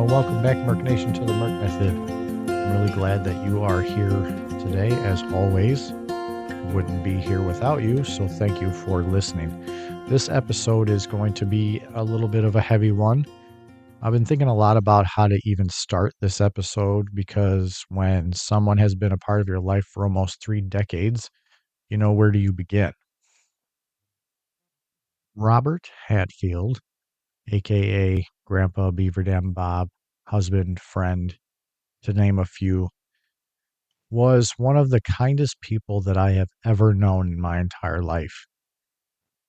welcome back, Merc Nation, to the Merc Method. I'm really glad that you are here today, as always. Wouldn't be here without you, so thank you for listening. This episode is going to be a little bit of a heavy one. I've been thinking a lot about how to even start this episode because when someone has been a part of your life for almost 3 decades, where do you begin? Robert Hatfield, aka Grandpa Beaverdam Bob, husband, friend, to name a few, was one of the kindest people that I have ever known in my entire life.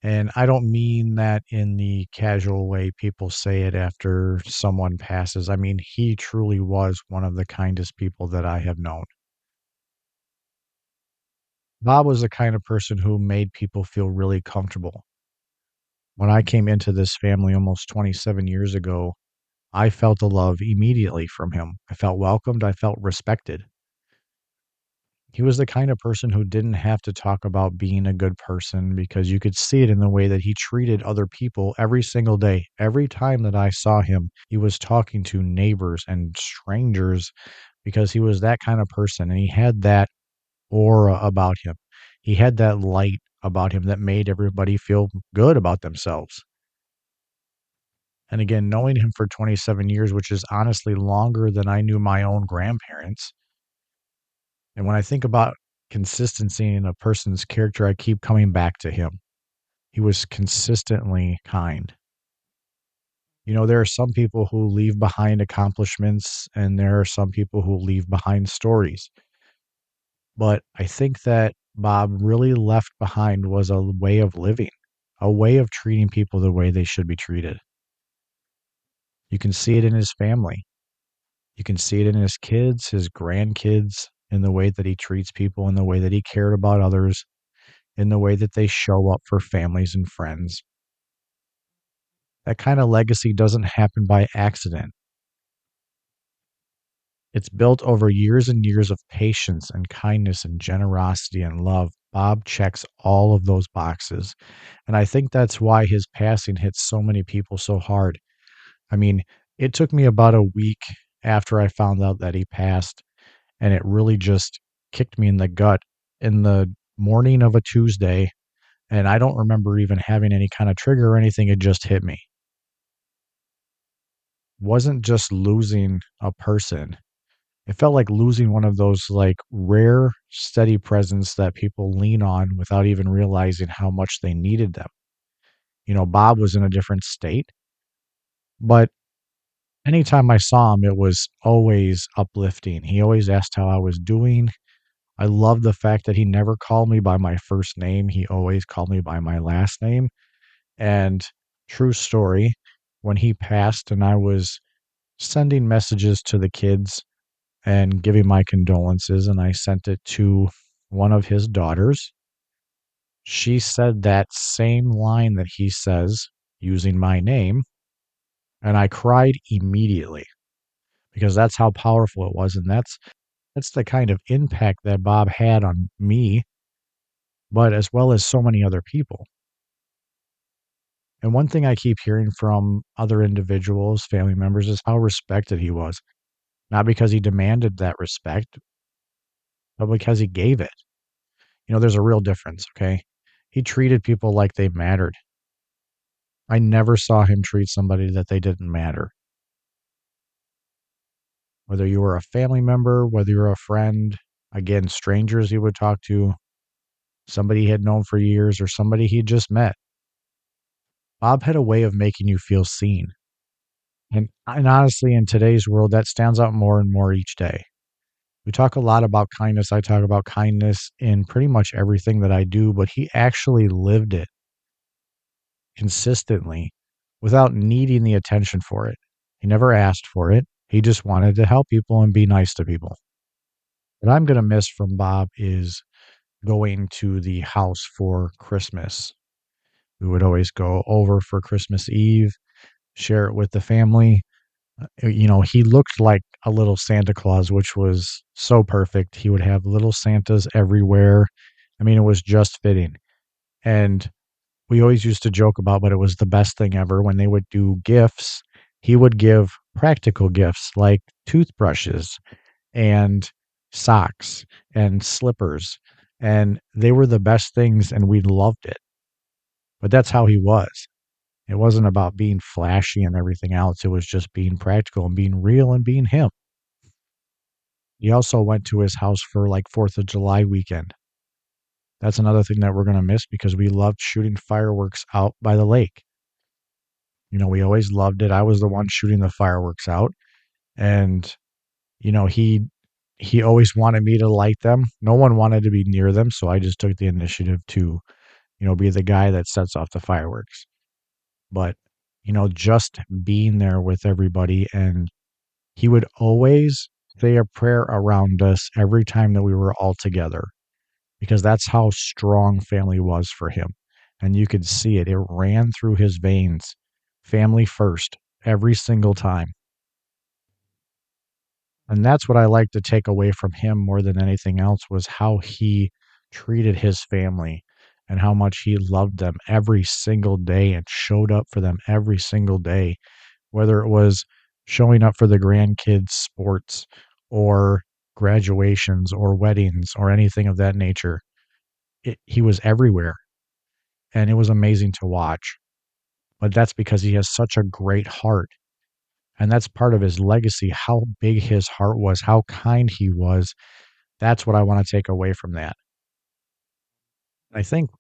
And I don't mean that in the casual way people say it after someone passes. I mean, he truly was one of the kindest people that I have known. Bob was the kind of person who made people feel really comfortable. When I came into this family almost 27 years ago, I felt a love immediately from him. I felt welcomed. I felt respected. He was the kind of person who didn't have to talk about being a good person because you could see it in the way that he treated other people every single day. Every time that I saw him, he was talking to neighbors and strangers because he was that kind of person and he had that aura about him. He had that light about him that made everybody feel good about themselves. And again, knowing him for 27 years, which is honestly longer than I knew my own grandparents, and when I think about consistency in a person's character, I keep coming back to him. He was consistently kind. There are some people who leave behind accomplishments, and there are some people who leave behind stories. But I think that Bob really left behind was a way of living, a way of treating people the way they should be treated. You can see it in his family. You can see it in his kids, his grandkids, in the way that he treats people, in the way that he cared about others, in the way that they show up for families and friends. That kind of legacy doesn't happen by accident. It's built over years and years of patience and kindness and generosity and love. Bob checks all of those boxes. And I think that's why his passing hits so many people so hard. I mean, it took me about a week after I found out that he passed, and it really just kicked me in the gut in the morning of a Tuesday. And I don't remember even having any kind of trigger or anything. It just hit me. Wasn't just losing a person. It felt like losing one of those like rare steady presence that people lean on without even realizing how much they needed them. Bob was in a different state, but anytime I saw him, it was always uplifting. He always asked how I was doing. I love the fact that he never called me by my first name. He always called me by my last name. And true story, when he passed and I was sending messages to the kids and giving my condolences, and I sent it to one of his daughters. She said that same line that he says using my name, and I cried immediately because that's how powerful it was, and that's the kind of impact that Bob had on me, but as well as so many other people. And one thing I keep hearing from other individuals, family members, is how respected he was. Not because he demanded that respect, but because he gave it. There's a real difference, okay? He treated people like they mattered. I never saw him treat somebody that they didn't matter. Whether you were a family member, whether you're a friend, again, strangers he would talk to, somebody he had known for years, or somebody he just met. Bob had a way of making you feel seen. And honestly, in today's world, that stands out more and more each day. We talk a lot about kindness. I talk about kindness in pretty much everything that I do, but he actually lived it consistently without needing the attention for it. He never asked for it. He just wanted to help people and be nice to people. What I'm going to miss from Bob is going to the house for Christmas. We would always go over for Christmas Eve, share it with the family. He looked like a little Santa Claus, which was so perfect. He would have little Santas everywhere. I mean, it was just fitting. And we always used to joke about, but it was the best thing ever when they would do gifts. He would give practical gifts like toothbrushes and socks and slippers, and they were the best things, and we loved it. But that's how he was. It wasn't about being flashy and everything else. It was just being practical and being real and being him. He also went to his house for like 4th of July weekend. That's another thing that we're going to miss because we loved shooting fireworks out by the lake. We always loved it. I was the one shooting the fireworks out, and he always wanted me to light them. No one wanted to be near them, so I just took the initiative to, be the guy that sets off the fireworks. But, just being there with everybody, and he would always say a prayer around us every time that we were all together because that's how strong family was for him. And you could see it. It ran through his veins. Family first, every single time. And that's what I like to take away from him more than anything else was how he treated his family and how much he loved them every single day and showed up for them every single day, whether it was showing up for the grandkids' sports or graduations or weddings or anything of that nature. He was everywhere, and it was amazing to watch. But that's because he has such a great heart. And that's part of his legacy, how big his heart was, how kind he was. That's what I want to take away from that. I think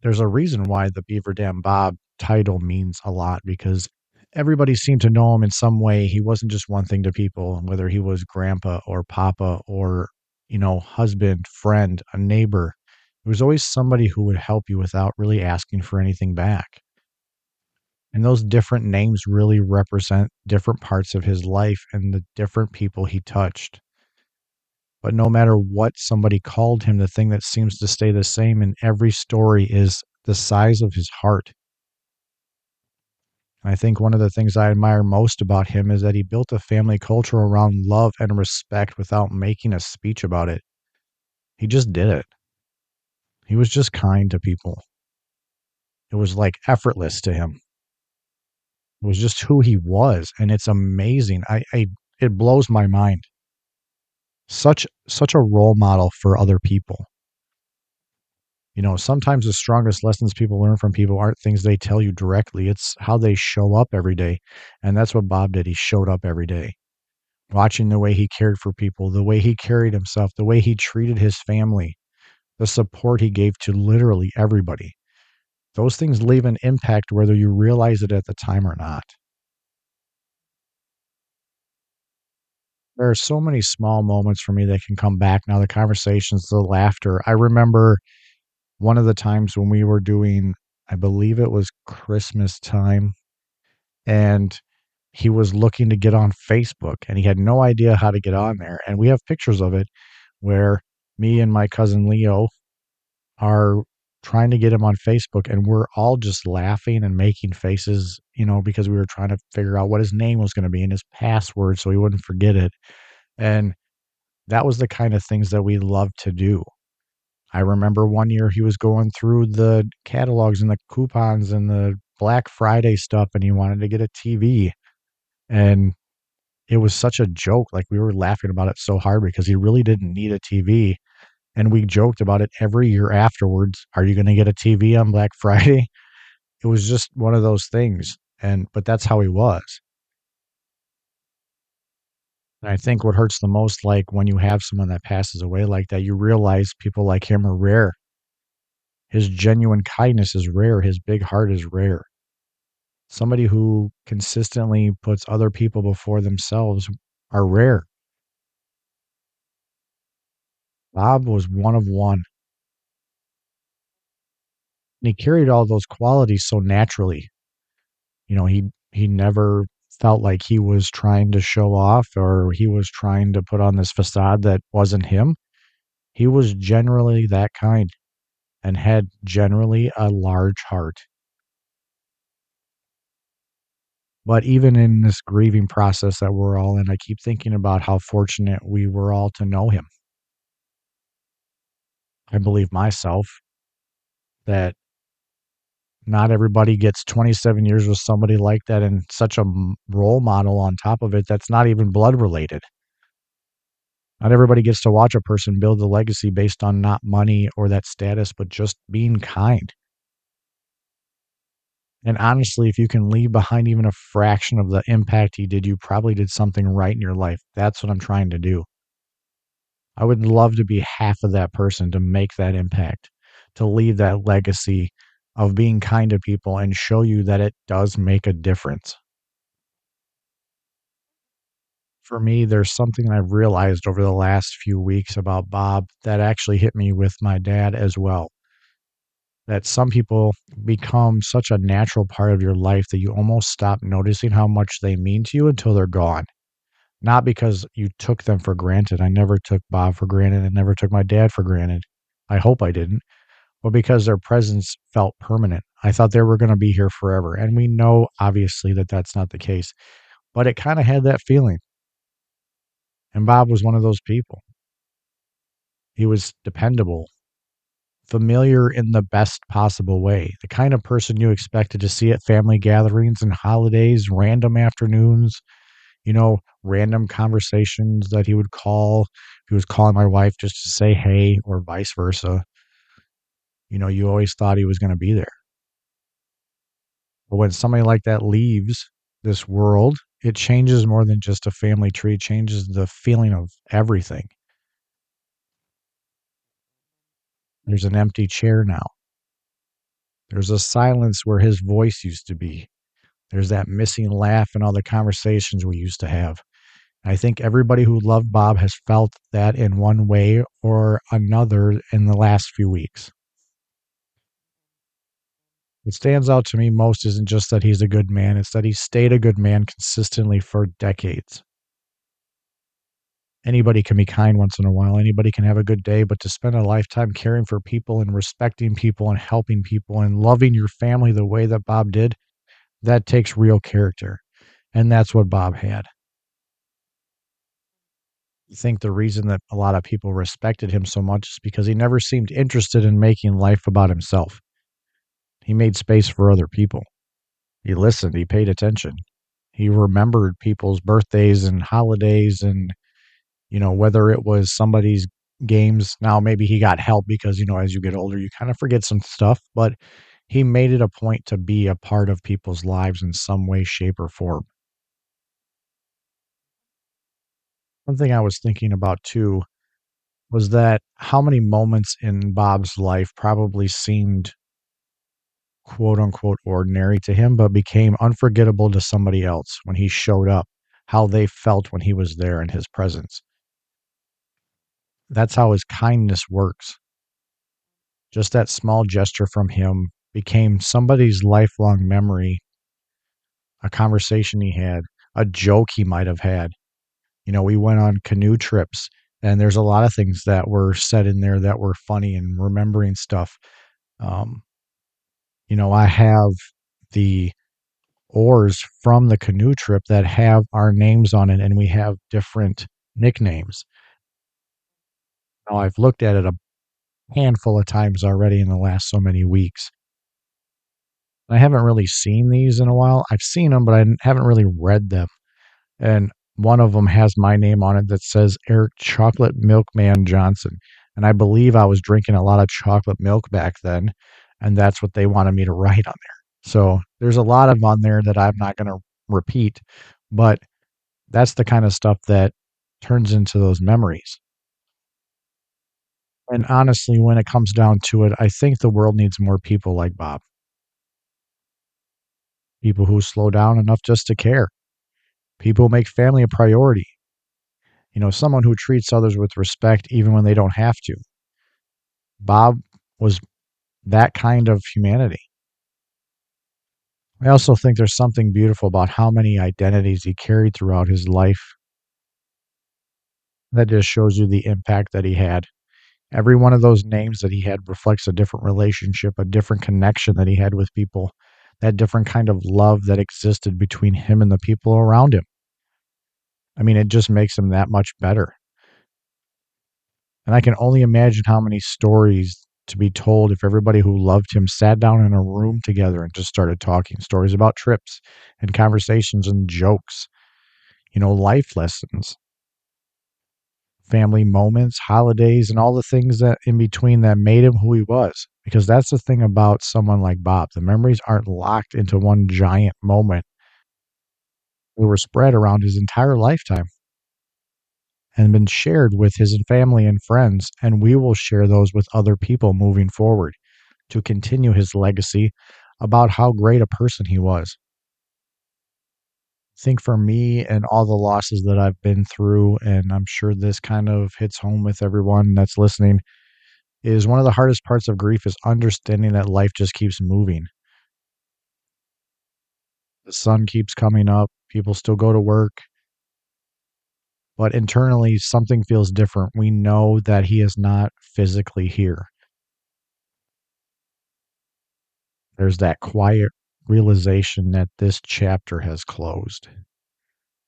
there's a reason why the Beaverdam Bob title means a lot because everybody seemed to know him in some way. He wasn't just one thing to people, whether he was grandpa or papa or, husband, friend, a neighbor. He was always somebody who would help you without really asking for anything back. And those different names really represent different parts of his life and the different people he touched. But no matter what somebody called him, the thing that seems to stay the same in every story is the size of his heart. I think one of the things I admire most about him is that he built a family culture around love and respect without making a speech about it. He just did it. He was just kind to people. It was like effortless to him. It was just who he was, and it's amazing. It blows my mind. Such a role model for other people. Sometimes the strongest lessons people learn from people aren't things they tell you directly. It's how they show up every day. And that's what Bob did. He showed up every day. Watching the way he cared for people, the way he carried himself, the way he treated his family, the support he gave to literally everybody. Those things leave an impact whether you realize it at the time or not. There are so many small moments for me that can come back now, the conversations, the laughter. I remember one of the times when we were doing, I believe it was Christmas time, and he was looking to get on Facebook, and he had no idea how to get on there, and we have pictures of it where me and my cousin Leo are trying to get him on Facebook, and we're all just laughing and making faces, because we were trying to figure out what his name was gonna be and his password so he wouldn't forget it, and that was the kind of things that we loved to do. I remember one year he was going through the catalogs and the coupons and the Black Friday stuff, and he wanted to get a TV, and it was such a joke, like, we were laughing about it so hard because he really didn't need a TV, and we joked about it every year afterwards. "Are you gonna get a TV on Black Friday?" It was just one of those things, but that's how he was. And I think what hurts the most, like, when you have someone that passes away like that, you realize people like him are rare. His genuine kindness is rare, his big heart is rare. Somebody who consistently puts other people before themselves are rare. Bob was one of one, and he carried all those qualities so naturally. He never felt like he was trying to show off or he was trying to put on this facade that wasn't him. He was generally that kind and had generally a large heart. But even in this grieving process that we're all in, I keep thinking about how fortunate we were all to know him. I believe myself that Not everybody gets 27 years with somebody like that and such a role model on top of it that's not even blood related. Not everybody gets to watch a person build a legacy based on not money or that status, but just being kind. And honestly, if you can leave behind even a fraction of the impact he did, you probably did something right in your life. That's what I'm trying to do. I would love to be half of that person to make that impact, to leave that legacy of being kind to people and show you that it does make a difference. For me, there's something I've realized over the last few weeks about Bob that actually hit me with my dad as well. That some people become such a natural part of your life that you almost stop noticing how much they mean to you until they're gone. Not because you took them for granted. I never took Bob for granted. I never took my dad for granted. I hope I didn't. But because their presence felt permanent. I thought they were going to be here forever. And we know, obviously, that that's not the case. But it kind of had that feeling. And Bob was one of those people. He was dependable, familiar in the best possible way, the kind of person you expected to see at family gatherings and holidays, random afternoons, random conversations that he would call. If he was calling my wife just to say hey or vice versa, you always thought he was going to be there. But when somebody like that leaves this world, it changes more than just a family tree. It changes the feeling of everything. There's an empty chair now. There's a silence where his voice used to be. There's that missing laugh and all the conversations we used to have. I think everybody who loved Bob has felt that in one way or another in the last few weeks. What stands out to me most isn't just that he's a good man, it's that he stayed a good man consistently for decades. Anybody can be kind once in a while, anybody can have a good day, but to spend a lifetime caring for people and respecting people and helping people and loving your family the way that Bob did, that takes real character. And that's what Bob had. I think the reason that a lot of people respected him so much is because he never seemed interested in making life about himself. He made space for other people. He listened, he paid attention. He remembered people's birthdays and holidays and, whether it was somebody's games. Now, maybe he got help because, as you get older, you kind of forget some stuff, but he made it a point to be a part of people's lives in some way, shape, or form. One thing I was thinking about too was that how many moments in Bob's life probably seemed quote unquote ordinary to him, but became unforgettable to somebody else when he showed up, how they felt when he was there in his presence. That's how his kindness works. Just that small gesture from him became somebody's lifelong memory, a conversation he had, a joke he might have had. We went on canoe trips, and there's a lot of things that were said in there that were funny and remembering stuff. Um, I have the oars from the canoe trip that have our names on it, and we have different nicknames. Now, I've looked at it a handful of times already in the last so many weeks. I haven't really seen these in a while. I've seen them, but I haven't really read them. And one of them has my name on it that says Eric Chocolate Milkman Johnson. And I believe I was drinking a lot of chocolate milk back then, and that's what they wanted me to write on there. So there's a lot of on there that I'm not going to repeat, but that's the kind of stuff that turns into those memories. And honestly, when it comes down to it, I think the world needs more people like Bob. People who slow down enough just to care. People who make family a priority. Someone who treats others with respect even when they don't have to. Bob was that kind of humanity. I also think there's something beautiful about how many identities he carried throughout his life. That just shows you the impact that he had. Every one of those names that he had reflects a different relationship, a different connection that he had with people, that different kind of love that existed between him and the people around him. I mean, it just makes him that much better. And I can only imagine how many stories to be told if everybody who loved him sat down in a room together and just started talking stories about trips and conversations and jokes, life lessons, family moments, holidays, and all the things that in between that made him who he was. Because that's the thing about someone like Bob. The memories aren't locked into one giant moment. They were spread around his entire lifetime and been shared with his family and friends. And we will share those with other people moving forward to continue his legacy about how great a person he was. I think for me and all the losses that I've been through, and I'm sure this kind of hits home with everyone that's listening, is one of the hardest parts of grief is understanding that life just keeps moving. The sun keeps coming up, people still go to work, but internally something feels different. We know that he is not physically here. There's that quiet realization that this chapter has closed.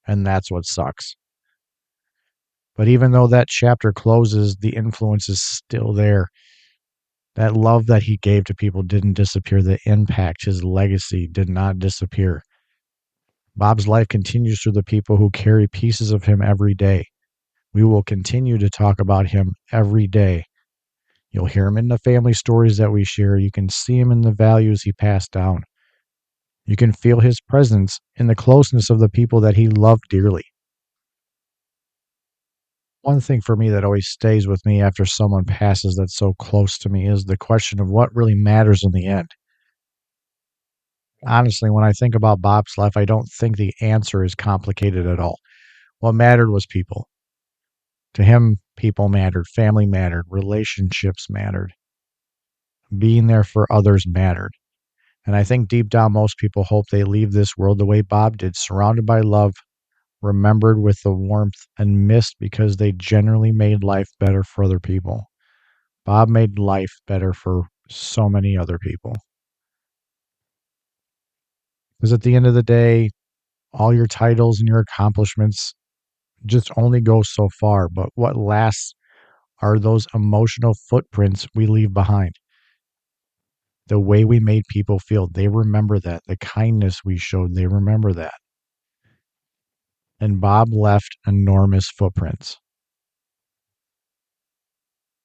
And that's what sucks. But even though that chapter closes, the influence is still there. That love that he gave to people didn't disappear. The impact, his legacy did not disappear. Bob's life continues through the people who carry pieces of him every day. We will continue to talk about him every day. You'll hear him in the family stories that we share. You can see him in the values he passed down. You can feel his presence in the closeness of the people that he loved dearly. One thing for me that always stays with me after someone passes that's so close to me is the question of what really matters in the end. Honestly, when I think about Bob's life, I don't think the answer is complicated at all. What mattered was people. To him, people mattered, family mattered, relationships mattered, being there for others mattered. And I think deep down, most people hope they leave this world the way Bob did, surrounded by love, remembered with the warmth, and missed because they generally made life better for other people. Bob made life better for so many other people. Because at the end of the day, all your titles and your accomplishments just only go so far. But what lasts are those emotional footprints we leave behind. The way we made people feel, they remember that. The kindness we showed, they remember that. And Bob left enormous footprints.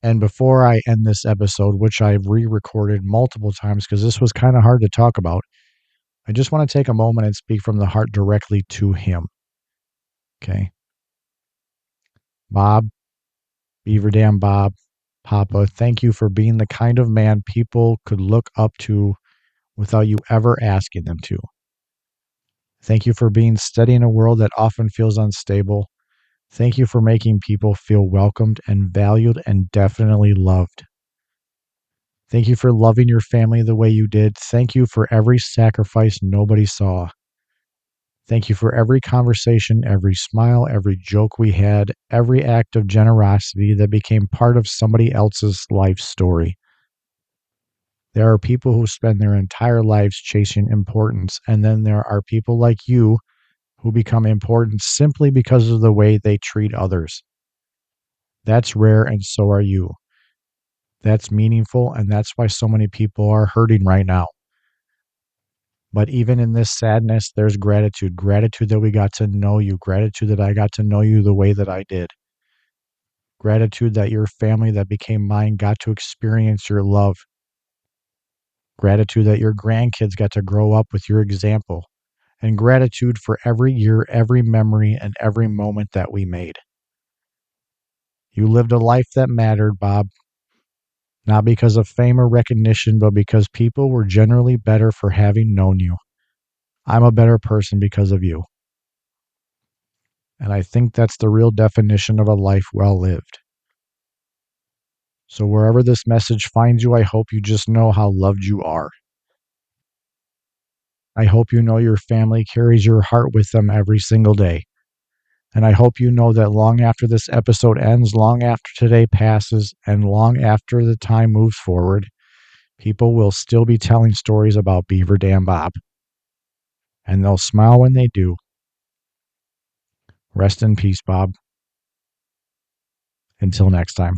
And before I end this episode, which I've re-recorded multiple times because this was kind of hard to talk about, I just want to take a moment and speak from the heart directly to him. Okay. Bob, Beaverdam Bob, Papa, thank you for being the kind of man people could look up to without you ever asking them to. Thank you for being steady in a world that often feels unstable. Thank you for making people feel welcomed and valued and definitely loved. Thank you for loving your family the way you did. Thank you for every sacrifice nobody saw. Thank you for every conversation, every smile, every joke we had, every act of generosity that became part of somebody else's life story. There are people who spend their entire lives chasing importance, and then there are people like you who become important simply because of the way they treat others. That's rare, and so are you. That's meaningful, and that's why so many people are hurting right now. But even in this sadness, there's gratitude. Gratitude that we got to know you. Gratitude that I got to know you the way that I did. Gratitude that your family that became mine got to experience your love. Gratitude that your grandkids got to grow up with your example. And gratitude for every year, every memory, and every moment that we made. You lived a life that mattered, Bob. Not because of fame or recognition, but because people were generally better for having known you. I'm a better person because of you. And I think that's the real definition of a life well lived. So wherever this message finds you, I hope you just know how loved you are. I hope you know your family carries your heart with them every single day. And I hope you know that long after this episode ends, long after today passes, and long after the time moves forward, people will still be telling stories about Beaverdam Bob. And they'll smile when they do. Rest in peace, Bob. Until next time.